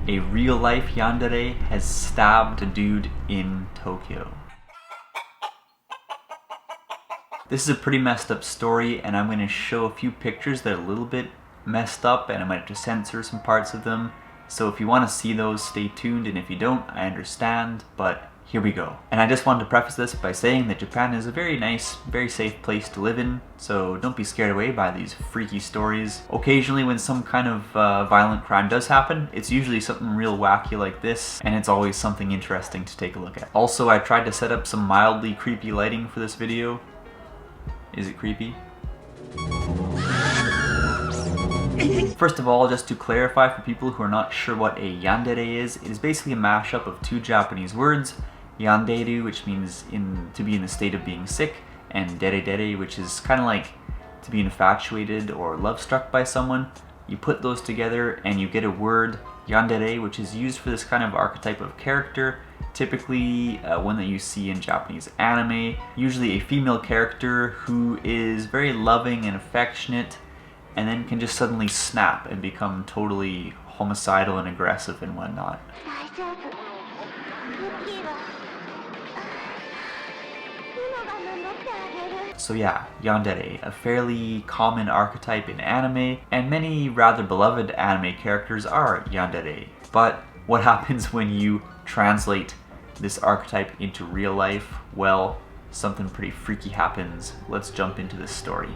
A real-life yandere has stabbed a dude in Tokyo. This is a pretty messed up story, and I'm going to show a few pictures that are a little bit messed up, and I might have to censor some parts of them. So if you want to see those, stay tuned, and if you don't, I understand, but here we go. And I just wanted to preface this by saying that Japan is a very nice, very safe place to live in, so don't be scared away by these freaky stories. Occasionally when some kind of violent crime does happen, it's usually something real wacky like this, and it's always something interesting to take a look at. Also, I tried to set up some mildly creepy lighting for this video. Is it creepy? First of all, just to clarify for people who are not sure what a yandere is, it is basically a mashup of two Japanese words, yanderu, which means to be in the state of being sick, and dere-dere, which is kind of like to be infatuated or love-struck by someone. You put those together and you get a word, yandere, which is used for this kind of archetype of character, typically one that you see in Japanese anime, usually a female character who is very loving and affectionate, and then can just suddenly snap and become totally homicidal and aggressive and whatnot. So yeah, yandere, a fairly common archetype in anime, and many rather beloved anime characters are yandere. But what happens when you translate this archetype into real life? Well, something pretty freaky happens. Let's jump into this story.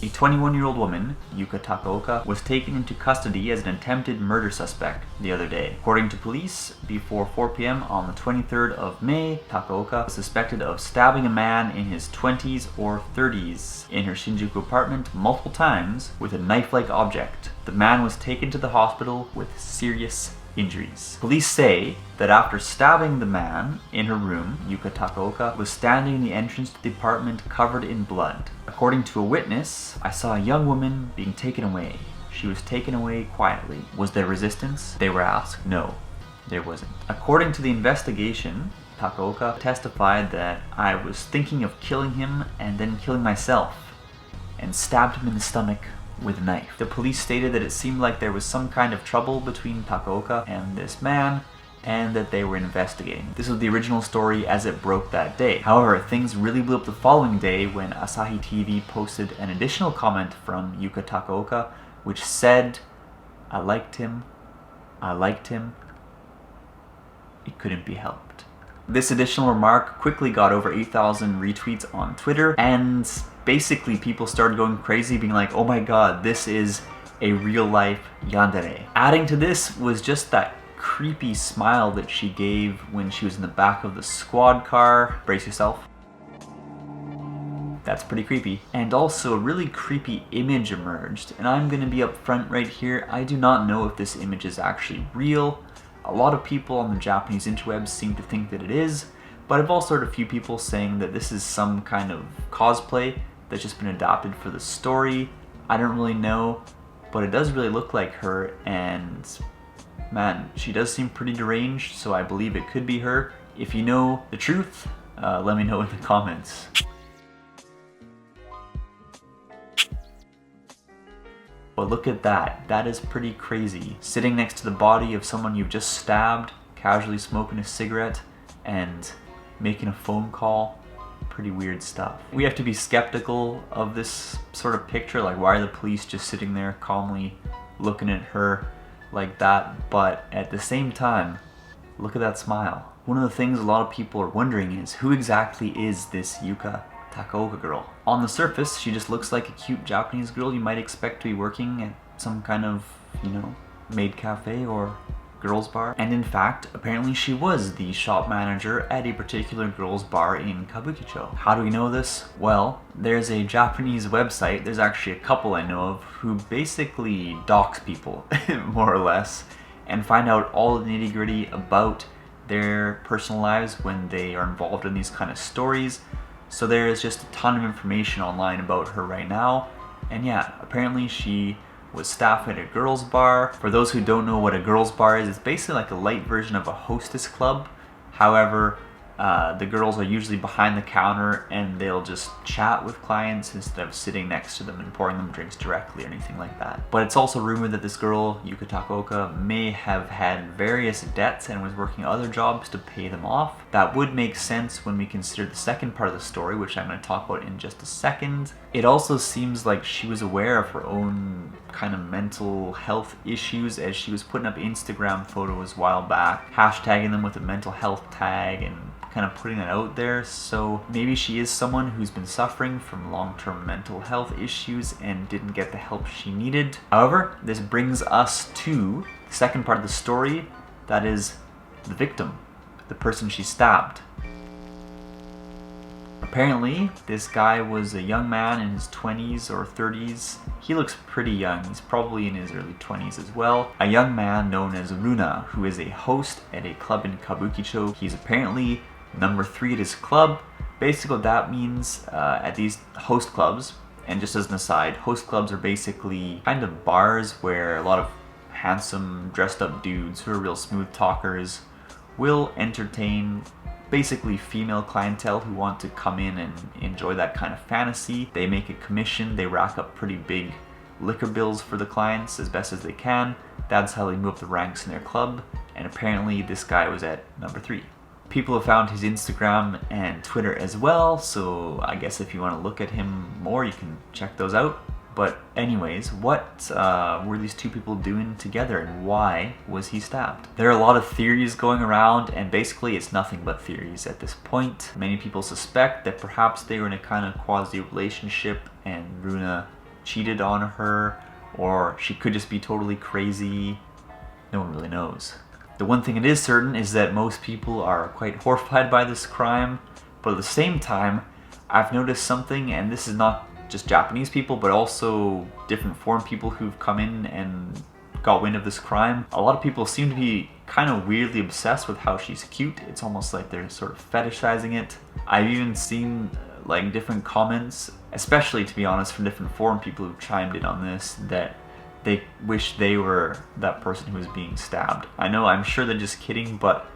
A 21-year-old woman, Yuka Takaoka, was taken into custody as an attempted murder suspect the other day. According to police, before 4 p.m. on the 23rd of May, Takaoka was suspected of stabbing a man in his 20s or 30s in her Shinjuku apartment multiple times with a knife-like object. The man was taken to the hospital with serious injuries. Police say that after stabbing the man in her room, Yuka Takaoka was standing in the entrance to the apartment covered in blood. According to a witness, I saw a young woman being taken away. She was taken away quietly. Was there resistance? They were asked. No, there wasn't. According to the investigation, Takaoka testified that I was thinking of killing him and then killing myself, and stabbed him in the stomach with a knife. The police stated that it seemed like there was some kind of trouble between Takaoka and this man, and that they were investigating. This was the original story as it broke that day. However, things really blew up the following day when Asahi TV posted an additional comment from Yuka Takaoka, which said, "I liked him, I liked him, it couldn't be helped." This additional remark quickly got over 8,000 retweets on Twitter, and basically people started going crazy, being like, oh my god, this is a real-life yandere. Adding to this was just that creepy smile that she gave when she was in the back of the squad car. Brace yourself. That's pretty creepy. And also a really creepy image emerged, and I'm gonna be upfront right here, I do not know if this image is actually real. A lot of people on the Japanese interwebs seem to think that it is, but I've also heard a few people saying that this is some kind of cosplay that's just been adapted for the story. I don't really know, but it does really look like her, and man, she does seem pretty deranged, so I believe it could be her. If you know the truth, let me know in the comments. But look at that, that is pretty crazy. Sitting next to the body of someone you've just stabbed, casually smoking a cigarette, and making a phone call. Pretty weird stuff. We have to be skeptical of this sort of picture, like why are the police just sitting there calmly looking at her like that? But at the same time, look at that smile. One of the things a lot of people are wondering is, who exactly is this Yuka Takaoka girl? On the surface, she just looks like a cute Japanese girl you might expect to be working at some kind of, you know, maid cafe or girls bar. And in fact, apparently she was the shop manager at a particular girls bar in Kabukicho. How do we know this? Well, there's a Japanese website, there's actually a couple I know of, who basically dox people, more or less, and find out all the nitty-gritty about their personal lives when they are involved in these kind of stories. So there is just a ton of information online about her right now. And yeah, apparently she was staff at a girls bar. For those who don't know what a girls bar is, it's basically like a light version of a hostess club. However, the girls are usually behind the counter and they'll just chat with clients instead of sitting next to them and pouring them drinks directly or anything like that. But it's also rumored that this girl, Yuka Takaoka, may have had various debts and was working other jobs to pay them off. That would make sense when we consider the second part of the story, which I'm going to talk about in just a second. It also seems like she was aware of her own kind of mental health issues, as she was putting up Instagram photos a while back, hashtagging them with a mental health tag and kind of putting it out there. So maybe she is someone who's been suffering from long-term mental health issues and didn't get the help she needed. However, this brings us to the second part of the story, that is the victim, the person she stabbed. Apparently, this guy was a young man in his 20s or 30s. He looks pretty young, he's probably in his early 20s as well. A young man known as Runa, who is a host at a club in Kabukicho. He's apparently number 3 at his club. Basically what that means at these host clubs, and just as an aside, host clubs are basically kind of bars where a lot of handsome dressed up dudes who are real smooth talkers will entertain basically female clientele who want to come in and enjoy that kind of fantasy. They make a commission, they rack up pretty big liquor bills for the clients as best as they can. That's how they move up the ranks in their club, and apparently this guy was at number 3. People have found his Instagram and Twitter as well, so I guess if you want to look at him more, you can check those out. But anyways, what were these two people doing together, and why was he stabbed? There are a lot of theories going around, and basically it's nothing but theories at this point. Many people suspect that perhaps they were in a kind of quasi-relationship and Runa cheated on her, or she could just be totally crazy. No one really knows. The one thing it is certain is that most people are quite horrified by this crime, but at the same time, I've noticed something, and this is not just Japanese people, but also different foreign people who've come in and got wind of this crime. A lot of people seem to be kind of weirdly obsessed with how she's cute. It's almost like they're sort of fetishizing it. I've even seen like different comments, especially to be honest, from different foreign people who've chimed in on this, that they wish they were that person who was being stabbed. I know, I'm sure they're just kidding, but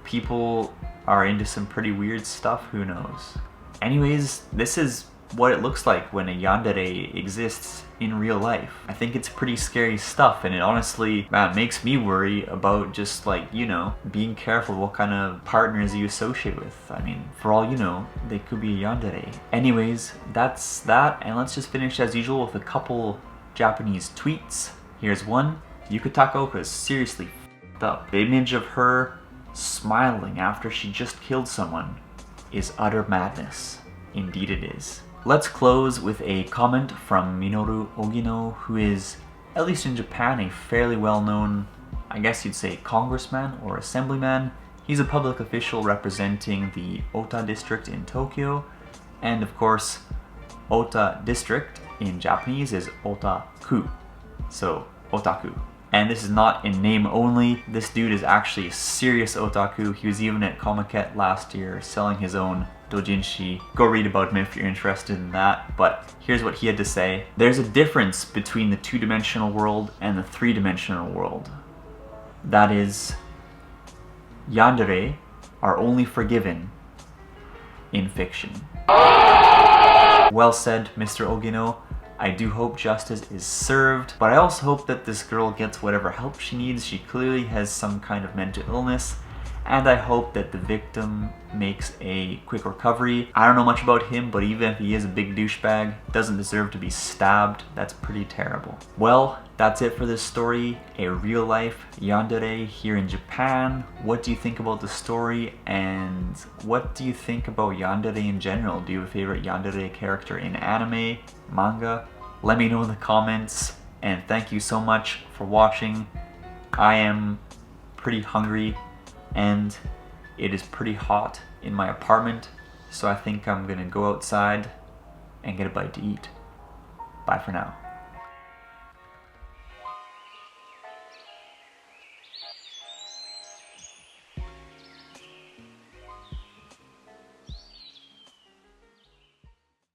people are into some pretty weird stuff, who knows. Anyways, this is what it looks like when a yandere exists in real life. I think it's pretty scary stuff, and it honestly, man, makes me worry about just like, you know, being careful what kind of partners you associate with. I mean, for all you know, they could be a yandere. Anyways, that's that, and let's just finish as usual with a couple Japanese tweets. Here's one. Yuka Takaoka is seriously f***ed up. The image of her smiling after she just killed someone is utter madness. Indeed it is. Let's close with a comment from Minoru Ogino, who is, at least in Japan, a fairly well-known, I guess you'd say, congressman or assemblyman. He's a public official representing the Ota district in Tokyo, and of course, Ota district in Japanese is Otaku, so otaku. And this is not in name only, this dude is actually a serious otaku. He was even at Comiket last year selling his own doujinshi. Go read about him if you're interested in that, but here's what he had to say. There's a difference between the two-dimensional world and the three-dimensional world. That is, yandere are only forgiven in fiction. Well said, Mr. Ogino. I do hope justice is served, but I also hope that this girl gets whatever help she needs. She clearly has some kind of mental illness, and I hope that the victim makes a quick recovery. I don't know much about him, but even if he is a big douchebag, doesn't deserve to be stabbed. That's pretty terrible. Well, that's it for this story. A real life yandere here in Japan. What do you think about the story, and what do you think about yandere in general? Do you have a favorite yandere character in anime, manga? Let me know in the comments, and thank you so much for watching. I am pretty hungry, and it is pretty hot in my apartment, so I think I'm gonna go outside and get a bite to eat. Bye for now.